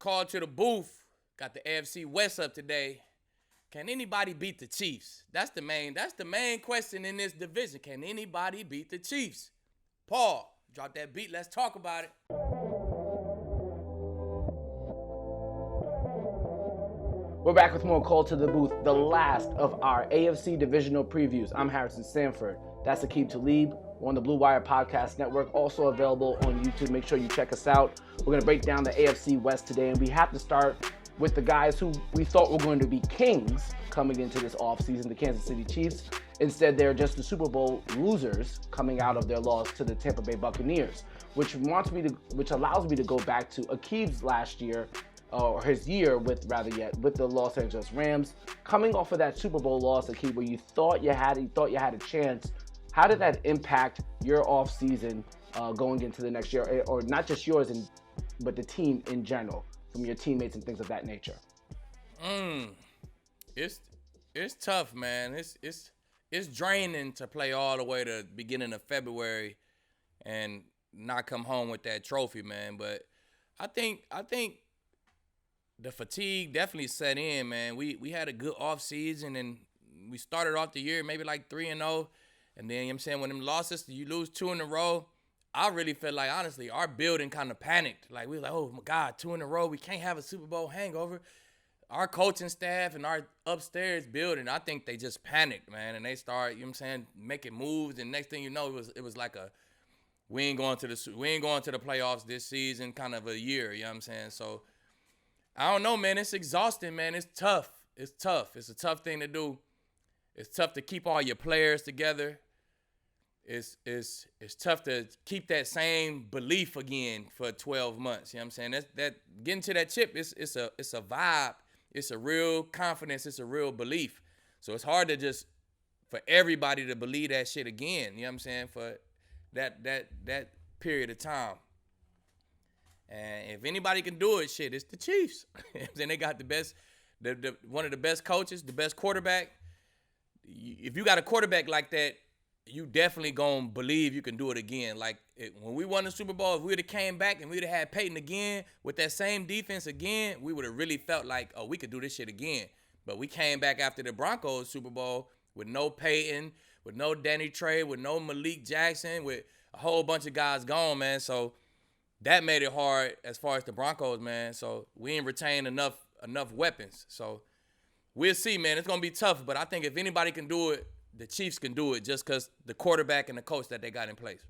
Call to the booth. Got the AFC West up today. Can anybody beat the Chiefs? That's the main question in this division. Can anybody beat the Chiefs? Paul, drop that beat. Let's talk about it. We're back with more Call to the Booth, the last of our AFC divisional previews. I'm Harrison Sanford. That's Aqib Talib. We're on the Blue Wire Podcast Network, also available on YouTube. Make sure you check us out. We're going to break down the AFC West today, and we have to start with the guys who we thought were going to be kings coming into this offseason, the Kansas City Chiefs. Instead, they're just the Super Bowl losers coming out of their loss to the Tampa Bay Buccaneers, which allows me to go back to Aqib's last year, or his year with the Los Angeles Rams, coming off of that Super Bowl loss, Aqib, where you thought you had a chance. How did that impact your offseason going into the next year, or not just yours, but the team in general, from your teammates and things of that nature? It's tough, man. It's draining to play all the way to the beginning of February and not come home with that trophy, man. But I think the fatigue definitely set in, man. We had a good offseason, and we started off the year maybe like 3-0. And then, you know what I'm saying, when them losses, you lose 2 in a row, I really felt like, honestly, our building kind of panicked. Like, we were like, oh, my God, 2 in a row. We can't have a Super Bowl hangover. Our coaching staff and our upstairs building, I think they just panicked, man. And they started, you know what I'm saying, making moves. And next thing you know, it was like we ain't going to the playoffs this season kind of a year, you know what I'm saying? So, I don't know, man. It's exhausting, man. It's tough. It's a tough thing to do. It's tough to keep all your players together. It's tough to keep that same belief again for 12 months. You know what I'm saying? That getting to that chip, it's a vibe. It's a real confidence. It's a real belief. So it's hard to for everybody to believe that shit again. You know what I'm saying? For that period of time. And if anybody can do it, shit, it's the Chiefs. You know what I'm saying? They got the best, one of the best coaches, the best quarterback. If you got a quarterback like that, you definitely gonna believe you can do it again. Like when we won the Super Bowl, if we would have came back and we would have had Peyton again with that same defense again, we would have really felt like, oh, we could do this shit again. But we came back after the Broncos Super Bowl with no Peyton, with no Danny Trey, with no Malik Jackson, with a whole bunch of guys gone, man. So that made it hard as far as the Broncos, man. So we ain't retained enough weapons. So we'll see, man. It's going to be tough, but I think if anybody can do it, the Chiefs can do it just because the quarterback and the coach that they got in place.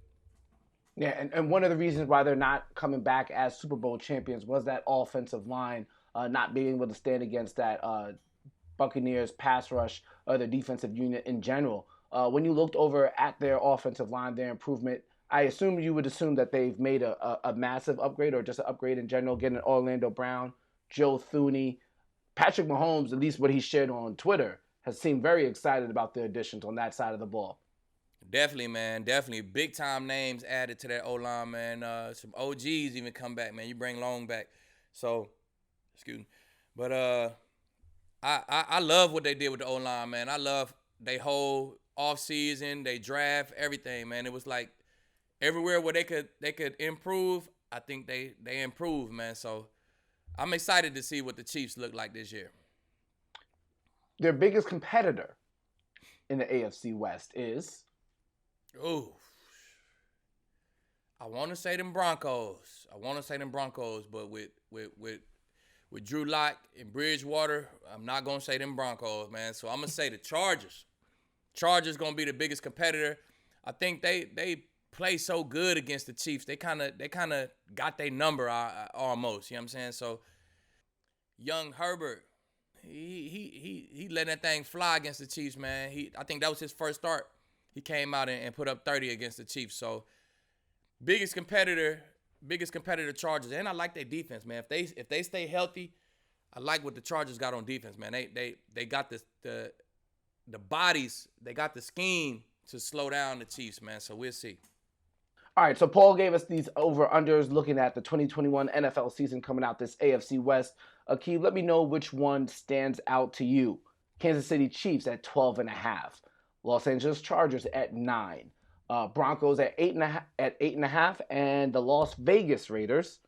Yeah, and one of the reasons why they're not coming back as Super Bowl champions was that offensive line not being able to stand against that Buccaneers pass rush or the defensive unit in general. When you looked over at their offensive line, their improvement, I assume you would assume that they've made a massive upgrade or just an upgrade in general, getting Orlando Brown, Joe Thuney, Patrick Mahomes, at least what he shared on Twitter, has seemed very excited about the additions on that side of the ball. Definitely, man. Definitely. Big-time names added to that O-line, man. Some OGs even come back, man. You bring Long back. So, excuse me. But I love what they did with the O-line, man. I love they whole offseason, they draft, everything, man. It was like everywhere where they could improve, I think they improved, man. So, I'm excited to see what the Chiefs look like this year. Their biggest competitor in the AFC West is? Ooh. I want to say them Broncos. But with Drew Lock and Bridgewater, I'm not going to say them Broncos, man. So I'm going to say the Chargers. Chargers going to be the biggest competitor. I think they play so good against the Chiefs. They kind of got their number almost, you know what I'm saying? So young Herbert, he let that thing fly against the Chiefs, man. I think that was his first start. He came out and put up 30 against the Chiefs. So biggest competitor Chargers. And I like their defense, man. If they stay healthy, I like what the Chargers got on defense, man. They got the bodies, they got the scheme to slow down the Chiefs, man. So we'll see. All right, so Paul gave us these over-unders looking at the 2021 NFL season coming out this AFC West. Aqib, let me know which one stands out to you. Kansas City Chiefs at 12.5. Los Angeles Chargers at 9. Broncos at 8.5. And the Las Vegas Raiders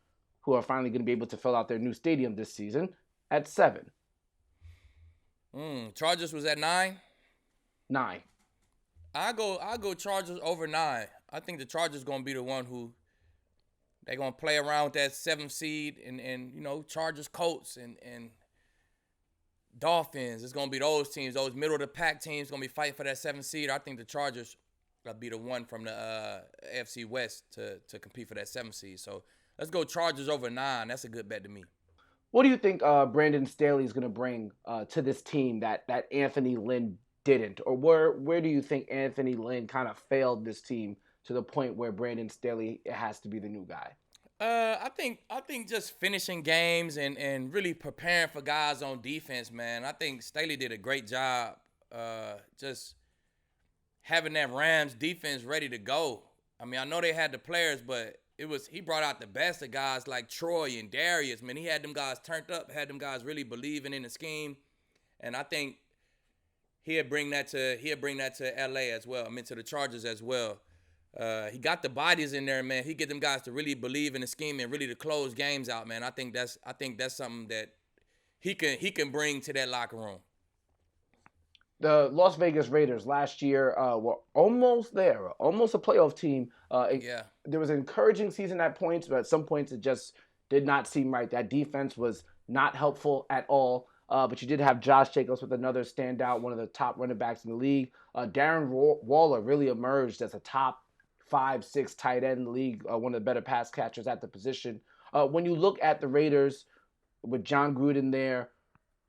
who are finally going to be able to fill out their new stadium this season, at 7. Chargers was at 9. 9. I go Chargers over 9. I think the Chargers gonna be the one who they're gonna play around with that 7th seed and Chargers, Colts and Dolphins. It's gonna be those teams, those middle of the pack teams gonna be fighting for that 7th seed. I think the Chargers will be the one from the AFC West to compete for that 7th seed. So let's go Chargers over 9. That's a good bet to me. What do you think Brandon Staley is going to bring to this team that Anthony Lynn didn't? Or where do you think Anthony Lynn kind of failed this team to the point where Brandon Staley has to be the new guy? I think just finishing games and really preparing for guys on defense, man. I think Staley did a great job just having that Rams defense ready to go. I mean, I know they had the players, but he brought out the best of guys like Troy and Darius. Man, he had them guys turned up, had them guys really believing in the scheme, and I think he'll bring that to LA as well. I mean, to the Chargers as well. He got the bodies in there, man. He get them guys to really believe in the scheme and really to close games out, man. I think that's something that he can bring to that locker room. The Las Vegas Raiders last year were almost there, almost a playoff team. There was an encouraging season at points, but at some points it just did not seem right. That defense was not helpful at all. But you did have Josh Jacobs with another standout, one of the top running backs in the league. Darren Waller really emerged as a top 5-6 tight end in the league, one of the better pass catchers at the position. When you look at the Raiders with John Gruden there,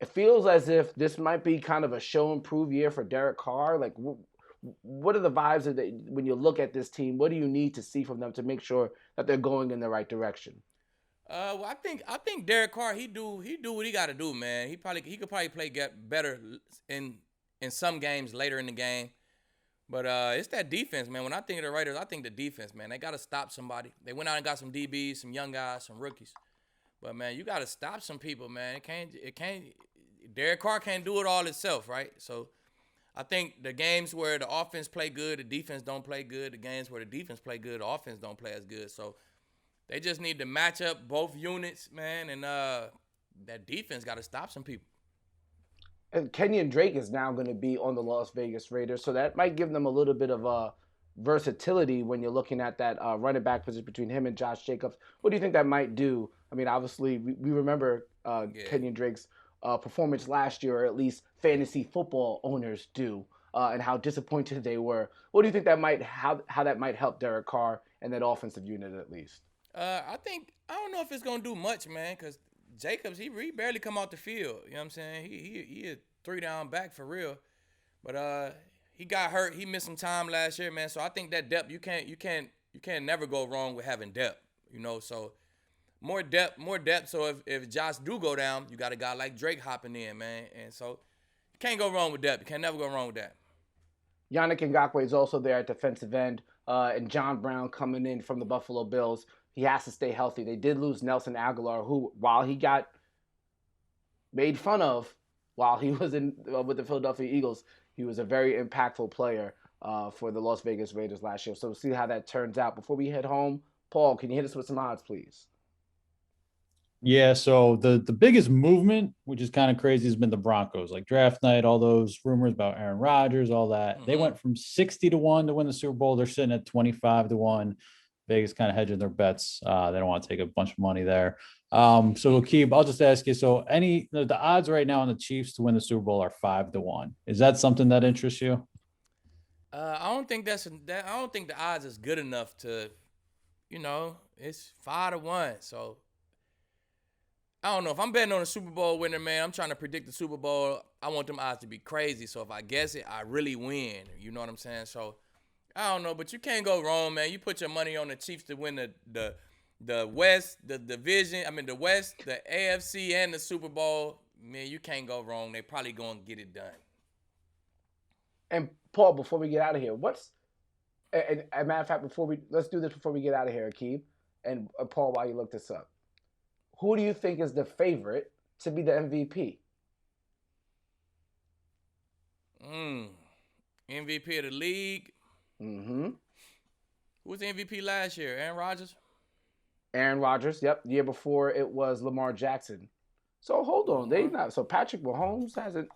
it feels as if this might be kind of a show and prove year for Derek Carr. Like, what are the vibes that when you look at this team? What do you need to see from them to make sure that they're going in the right direction? Well, I think Derek Carr he do what he got to do, man. He could probably get better in some games later in the game, but it's that defense, man. When I think of the Raiders, I think the defense, man. They got to stop somebody. They went out and got some DBs, some young guys, some rookies, but man, you got to stop some people, man. It can't. Derek Carr can't do it all itself, right? So I think the games where the offense play good, the defense don't play good. The games where the defense play good, the offense don't play as good. So they just need to match up both units, man, and that defense got to stop some people. And Kenyon Drake is now going to be on the Las Vegas Raiders, so that might give them a little bit of versatility when you're looking at that running back position between him and Josh Jacobs. What do you think that might do? I mean, obviously, we remember Kenyon Drake's performance last year, or at least fantasy football owners do, and how disappointed they were. What do you think that how that might help Derek Carr and that offensive unit at least? I don't know if it's gonna do much, man, because Jacobs he barely come out the field. You know what I'm saying? He a 3-down back for real, but he got hurt. He missed some time last year, man. So I think that depth you can't never go wrong with having depth. You know, so more depth. So if Josh do go down, you got a guy like Drake hopping in, man, and so you can't go wrong with depth. You can never go wrong with that. Yannick Ngakoue is also there at defensive end, and John Brown coming in from the Buffalo Bills. He has to stay healthy. They did lose Nelson Aguilar, who, while he got made fun of while he was with the Philadelphia Eagles, he was a very impactful player for the Las Vegas Raiders last year. So we'll see how that turns out. Before we head home, Paul, can you hit us with some odds, please? Yeah, so the biggest movement, which is kind of crazy, has been the Broncos. Like draft night, all those rumors about Aaron Rodgers, all that. Mm-hmm. They went from 60-1 to win the Super Bowl. They're sitting at 25-1. Vegas kind of hedging their bets. They don't want to take a bunch of money there. So Aqib, I'll just ask you. So the odds right now on the Chiefs to win the Super Bowl are 5-1. Is that something that interests you? I don't think I don't think the odds is good enough to, it's 5-1. So I don't know if I'm betting on a Super Bowl winner, man. I'm trying to predict the Super Bowl. I want them odds to be crazy. So if I guess it, I really win. You know what I'm saying? So I don't know, but you can't go wrong, man. You put your money on the Chiefs to win the West, the division. I mean, the West, the AFC, and the Super Bowl. Man, you can't go wrong. They probably gonna get it done. And Paul, before we get out of here, as a matter of fact, let's do this before we get out of here, Aqib. And Paul, while you look this up, who do you think is the favorite to be the MVP? MVP of the league. Mm-hmm. Who was the MVP last year? Aaron Rodgers? Aaron Rodgers. Yep. The year before it was Lamar Jackson. So hold on. They not. So Patrick Mahomes hasn't.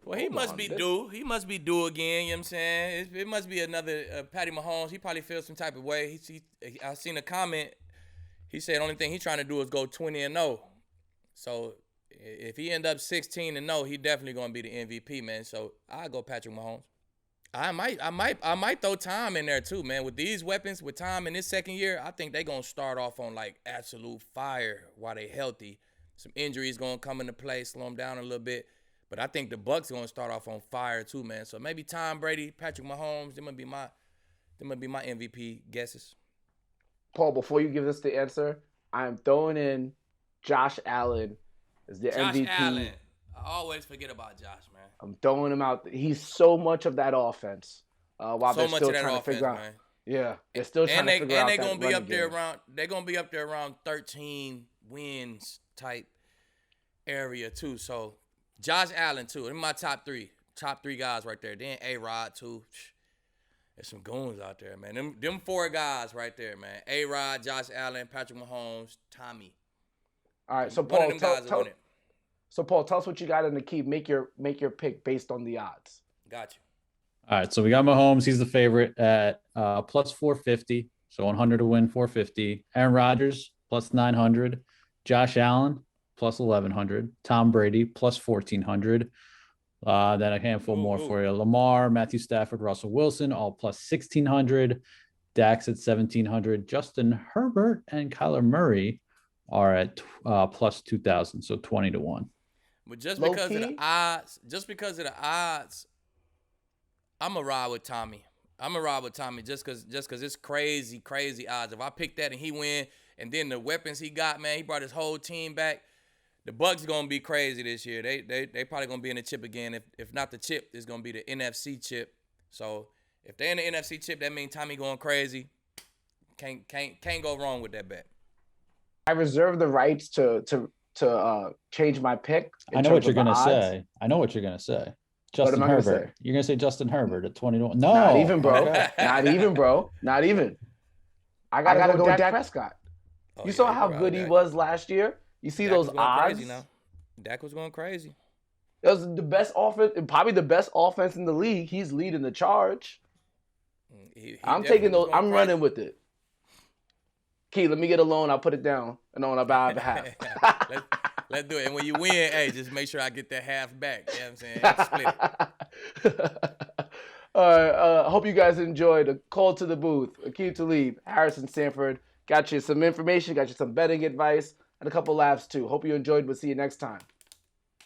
Well, he must be due. He must be due again. You know what I'm saying? It must be another Patty Mahomes. He probably feels some type of way. I seen a comment. He said the only thing he's trying to do is go 20-0. So if he end up 16-0, he definitely gonna be the MVP, man. So I go Patrick Mahomes. I might throw Tom in there too, man. With these weapons, with Tom in his second year, I think they gonna start off on like absolute fire while they healthy. Some injuries gonna come into play, slow them down a little bit. But I think the Bucs gonna start off on fire too, man. So maybe Tom Brady, Patrick Mahomes, them might be my MVP guesses. Paul, before you give us the answer, I'm throwing in Josh Allen as the MVP. Josh Allen. I always forget about Josh, man. I'm throwing him out. He's so much of that offense. While so they're much still of that trying offense, to figure out. Man. Yeah, they're still trying to figure out. And they're gonna be up there around. They're gonna be up there around 13 wins type area too. So Josh Allen too. They're my top three guys right there. Then A-Rod too. There's some goons out there, man. Them four guys right there, man. A-Rod, Josh Allen, Patrick Mahomes, Tommy. All right, so Paul, tell us what you got in the key. Make your pick based on the odds. Got you. All right, so we got Mahomes. He's the favorite at plus 450, so 100 to win 450. Aaron Rodgers plus 900. Josh Allen plus 1100. Tom Brady plus 1400. Then a handful more for you. Lamar, Matthew Stafford, Russell Wilson, all plus 1600. Dax at 1700. Justin Herbert and Kyler Murray are at plus 2000, so 20 to 1. But just because of the odds, I'm going to ride with Tommy. Just because it's crazy, crazy odds. If I pick that and he win, and then the weapons he got, man, he brought his whole team back. The Bucs gonna be crazy this year. They probably gonna be in the chip again. If not the chip, it's gonna be the NFC chip. So if they're in the NFC chip, that means Tommy going crazy. Can't go wrong with that bet. I reserve the rights to change my pick. I know what you're gonna say. Justin Herbert. You're gonna say Justin Herbert at 20 to 1. No, not even, bro. Not even, bro. Not even. I gotta go Dak Prescott. You saw how good he was last year. You see those odds? Dak was going crazy. It was the best offense, probably the best offense in the league. He's leading the charge. I'm taking those. I'm running with it. Key, let me get a loan. I'll put it down, and on our behalf. Let's do it. And when you win, hey, just make sure I get that half back. You know what I'm saying? Split it. All right. Hope you guys enjoyed the call to the booth. Aqib Talib, Harrison Sanford. Got you some information. Got you some betting advice. And a couple laughs too. Hope you enjoyed. We'll see you next time.